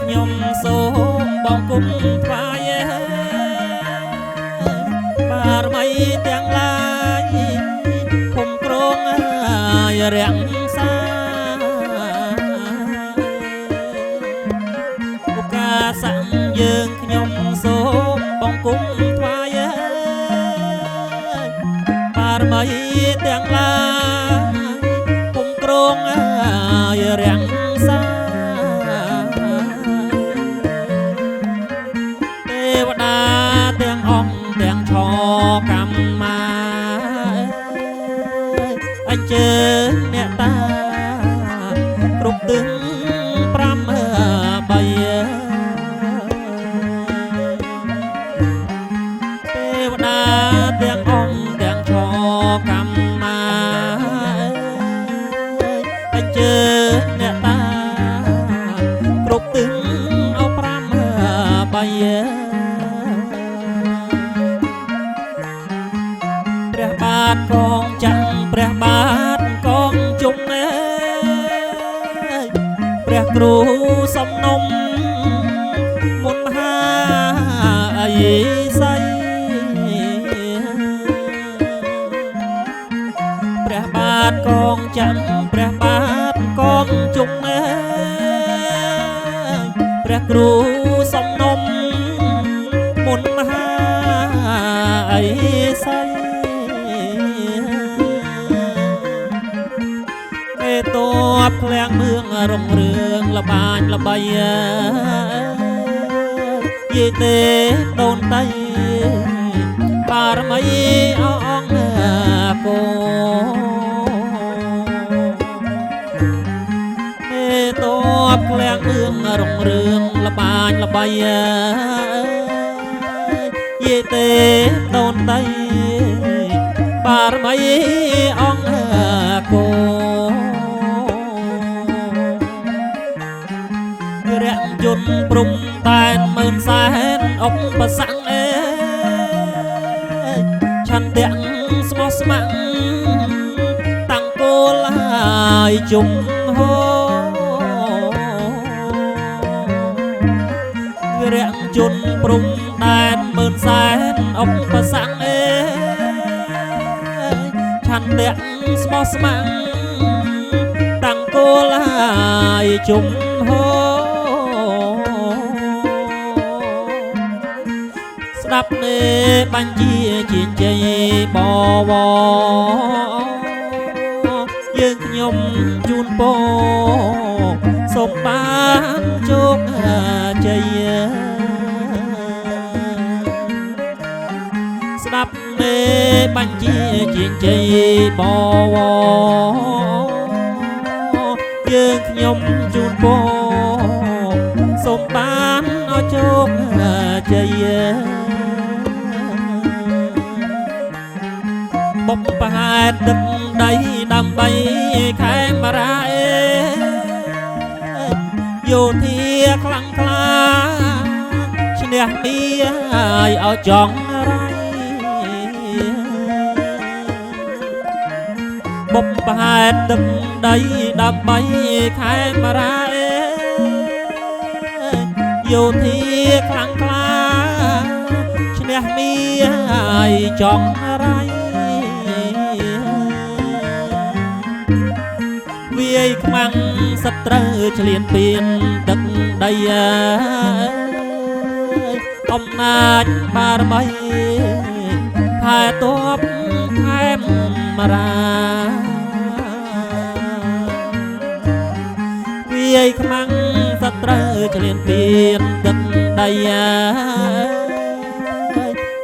ខ្ញុំសូមបងគុំថ្វាយបារមីទាំងឡាយគុំក្រងរាំងសាឱកាសយើងខ្ញុំសូមបងគុំថ្វាយបារមីទាំងឡាយគុំក្រងរាំងសាទេវតាទាំងអង្គទាំងឆកម្មមាអញ្ជើញអ្នកតាគ្រប់ទឹង5 3ទេវតាទាំងអង្គទាំងឆកម្មមាអញ្ជើញអ្នកតាគ្រប់ទឹងអោ5 3ព្រះបាទកងចាំងព្រះបាទកងជុំព្រះគ្រូសំណុំមុនមហាអយេស័យព្រះបាទកងចាំងព្រះបាទកងជុំព្រះគ្រូសំណុំមុនមហាអយេស័យតបក្លៀងមឿងរុងរឿងលបាញល្បីយេទេដូនតៃបារមីអង្គគោតបក្លៀងមឿងរុងរឿងលបាញល្បីយេទេដូនតៃបារមីអង្គគោរាំងយន្តព្រំតែនម៉ឺនសែនអុកប្រសាំងឆន្ទៈស្មោះស្ម័គ្រតាំងគោលហើយជុំហោរាំងយន្តព្រំតែនម៉ឺនសែនអុកប្រសាំងឆន្ទៈស្មោះស្ម័គ្រតាំងគោលហើយជុំហោស្ដាប់មេបញ្ជាជាជ័យបវយើងខ្ញុំជូនពរសូមបានជោគជ័យស្ដាប់មេបញ្ជាជាជ័យបវយើងខ្ញុំជូនពរសូមបានឲ្យជោគជ័យបុព្វហេតុទឹកដីដើម្បីខេមរាយោធាខ្លាំងក្លាឈ្នះមាឲ្យចង់រៃបុព្វហេតុទឹកដីដើម្បីខេមរាយោធាខ្លាំងក្លាឈ្នះមាឲ្យចង់រៃវាយខ្មាំងសត្រូវឆ្លៀនពៀនទឹកដីអំណាចបារមីថែតបខេមរាវាយខ្មាំងសត្រូវឆ្លៀនពៀនទឹកដី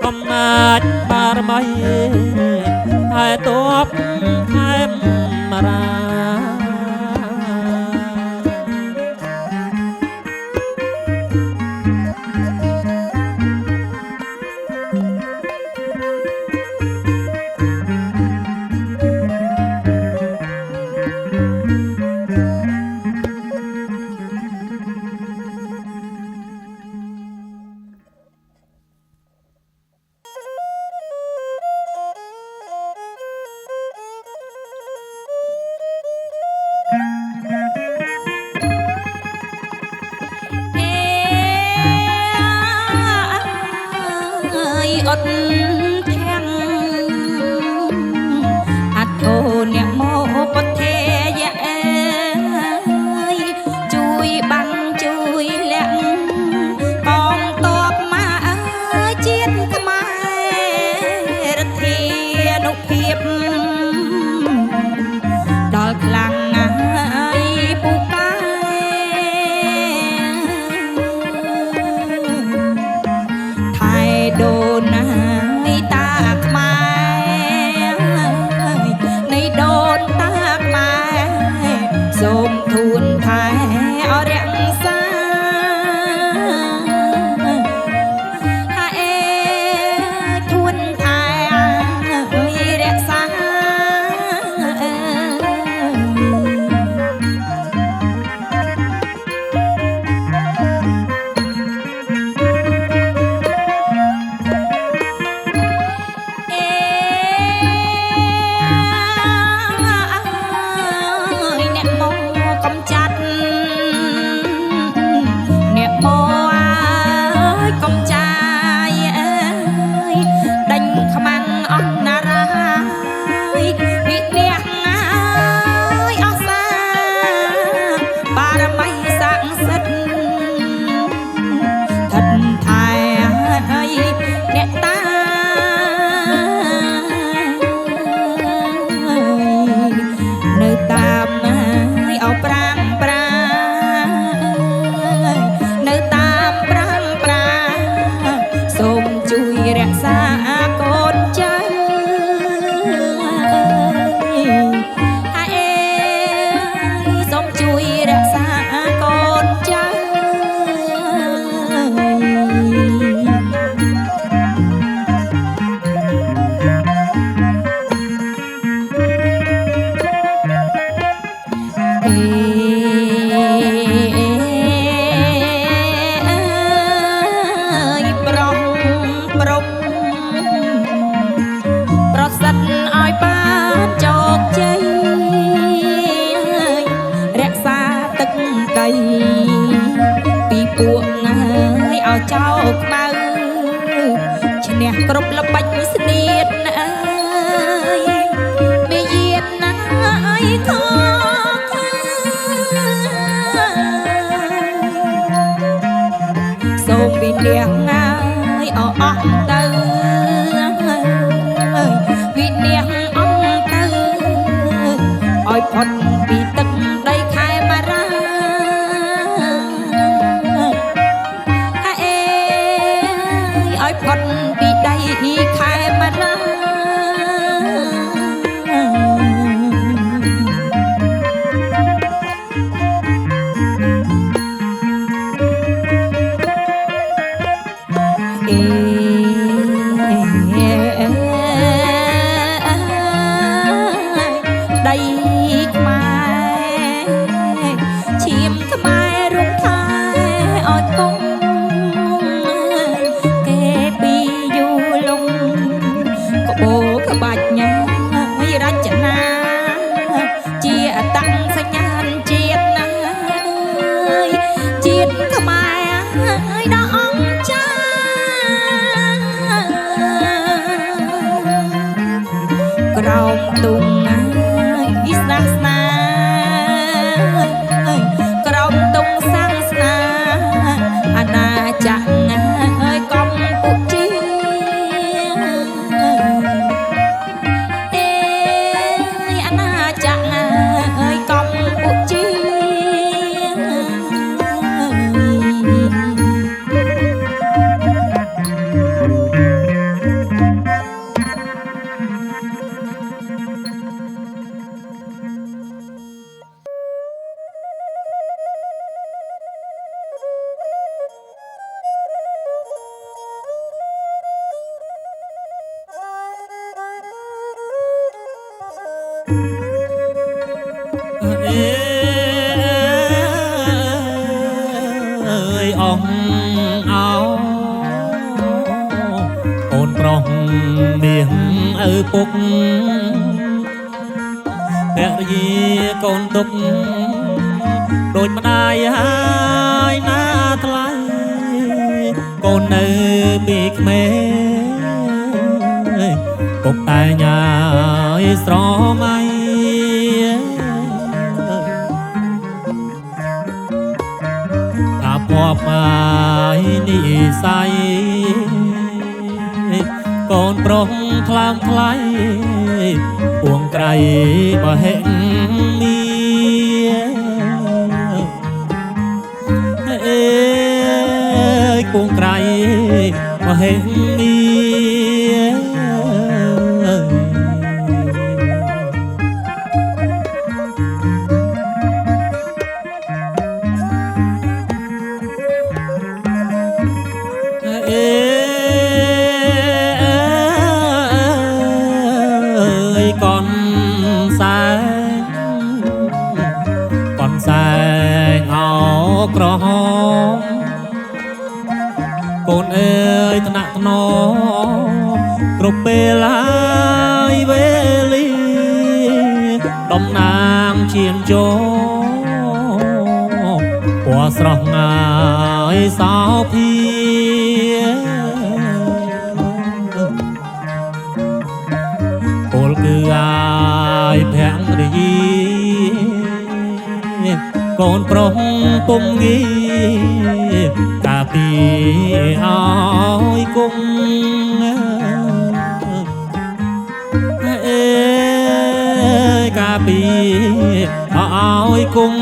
អំណាចបារមីថែតបខេមរា តធាំងអត់អូអ្នកមកពុទ្ធេយៈជួយបាំងជួយលាក់កងតបមកជាតិខ្មែររទ្ធានុភាពដល់ខ្លាំងណាស់ពូកែថៃដូនណាតាខ្មែរនៃដូនតាខ្មែរសូមធូនថែអរក្សាហើយធូនថែរក្សា ចោលខ្មៅឈ្នះគ្រប់ល្បិចស្នៀតណាយមេយាទណាយខសូមវិលះណាយអអស់ទៅវិលះអង្គទៅឲ្យផុតពីទឹកដីខែបារាផុតពីដីខែបារាដីខ្មែរឈាមខ្មែររុំខែឲ្យគង់ក្បាច់ញ៉ារចនាជាតាំងសញ្ញាណជាតិណាជាតិខ្មែរដ៏អស្ចារ្យក្រោមទុំណាវិសាសនាក្រោមទុំសាសនាអាណាចក្រណាកម្ពុជាអូនប្រុសមាសឪពុកភរិយាកូនទុកដូចម្ដាយហើយណាថ្លៃកូននៅពីក្មេង ពុកតែញ៉ាយស្រមៃថាភ័ព្វហើយនិស័យកូនប្រុសខ្លាំងថ្លៃពួងក្រៃបើហេងអេពួងក្រៃបើហេងក្រហមកូនអើយថ្នាក់ថ្នមគ្រប់ពេលហើយវេលាតំណាងឈានចូលពណ៌ស្រស់ងាយសោភាពលគឺអាយភាំងរីកូនប្រុសពុំងីកាពីឲ្យគុំអេកាពីឲ្យគុំ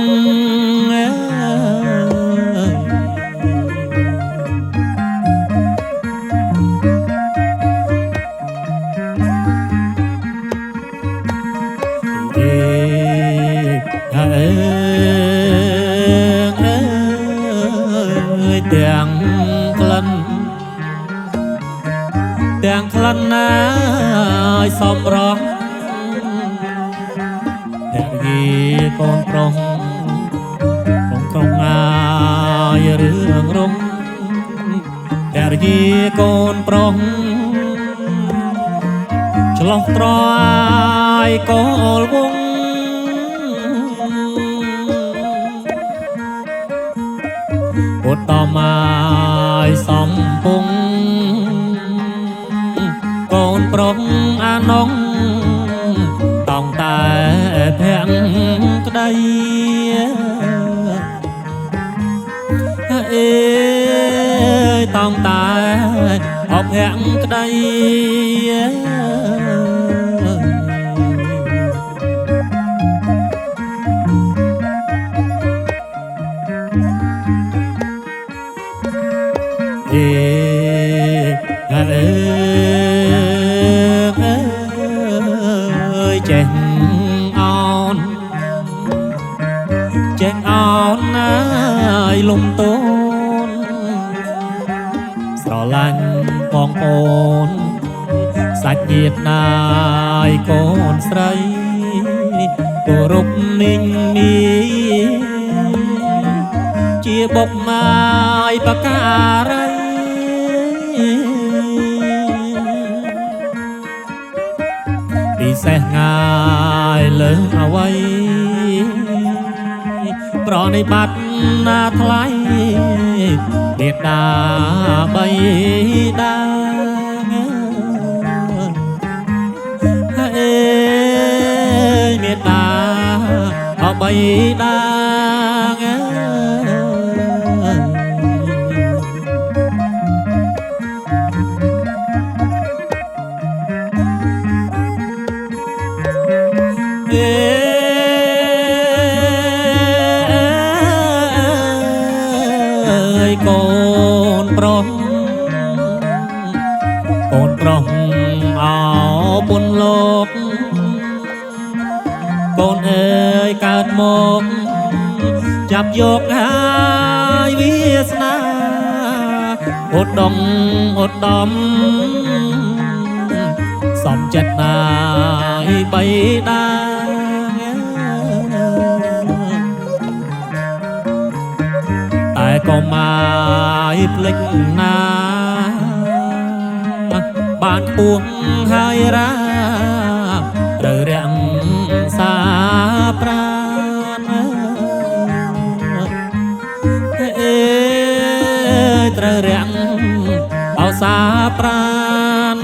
ទាំងក្លិនណាយសំរងទាំងយីកូនប្រុសកូនក្រុងងាយរឿងរំទាំងយីកូនប្រុសឆ្លោះត្រអាយកូលវងពុតតមកសំពុងកូនប្រុសអានងតង់តែភាំងក្តីអេតង់តែអបភាំងក្តីចេះអោនណាយលំតូនស្រឡាញ់បងប្អូនសាច់ញាតិណាយកូនស្រីគោរពមីងមីជាបុកម៉ាយបការីពិសេសងាយលើអ្វីប្រណិប័តណាថ្លៃមេត្តាបៃតាអេមេត្តាបៃតាកូនប្រុសអោពុនលោកកូនអើយកើតមកចាប់យកហើយវាសនាឧត្តមសំចិត្តណាយបៃតាតែក៏មកភ្លេចណាបានពួងហើយរាត្រូវរាំងសាប្រានអេត្រូវរាំងអោសាប្រាន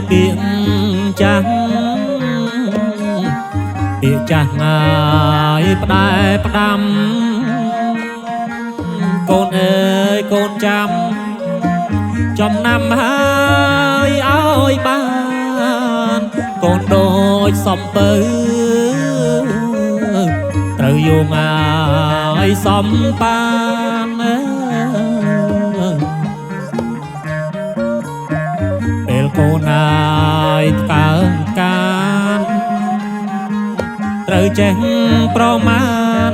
ពាក្យចាស់ពាក្យចាស់ងាយផ្ដែផ្ដាំកូនអើយកូនចាំចំណាំហើយឲ្យបានកូនដូចសំពៅត្រូវយងឲ្យសំបានពេលកូនហើយថ្កើងកានត្រូវចេះប្រមាណ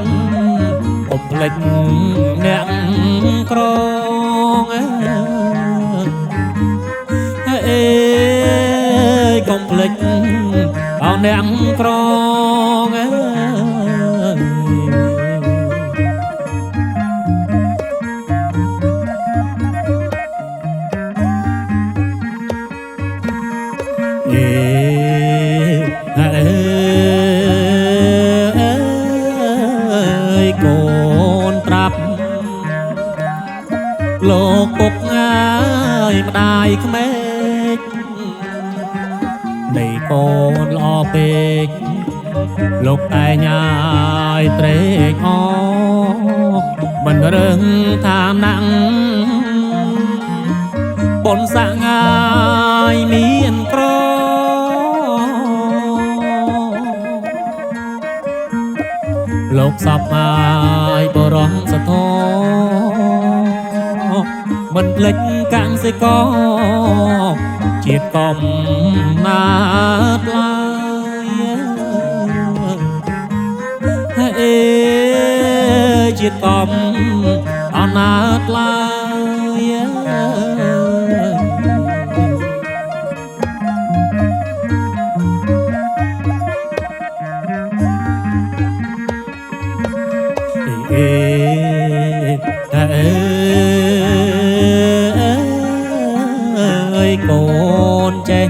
កុំភ្លេចអ្នកក្រងអេកុំភ្លេចអោអ្នកក្រងអេកូនត្រាប់លោកពុកងាយម្ដាយក្មេកនៃកូនល្អពេកលោកតែញ៉ាយត្រេកអរមិនរឿងថាណាំងប៉ុនសាក់ងាយមានក្រលោកសពហើយបរោះសធមិនភ្លេចកាំងសិកជាតិកំណាតឡើយអេជាតិកំអណាតឡើយអើយកូនចេះ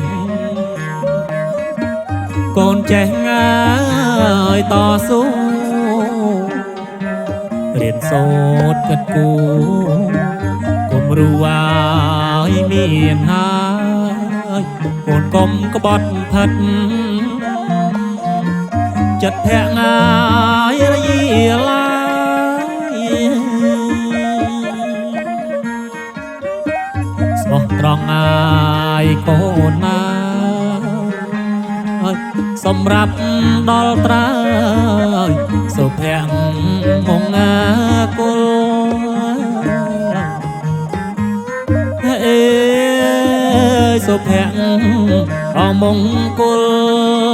កូនចេះឲ្យតស៊ូរៀនសូត្រគិតគូរកុំរួឲ្យមានហើយកូនកុំក្បត់ផិតចិត្តភ័ក្រងាយរយាឡើយស្មោះត្រង់ហើយកូនណាសម្រាប់ដល់ត្រើយសុភ័ក្រមង្គគុលអេសុភ័ក្រអមង្គគុល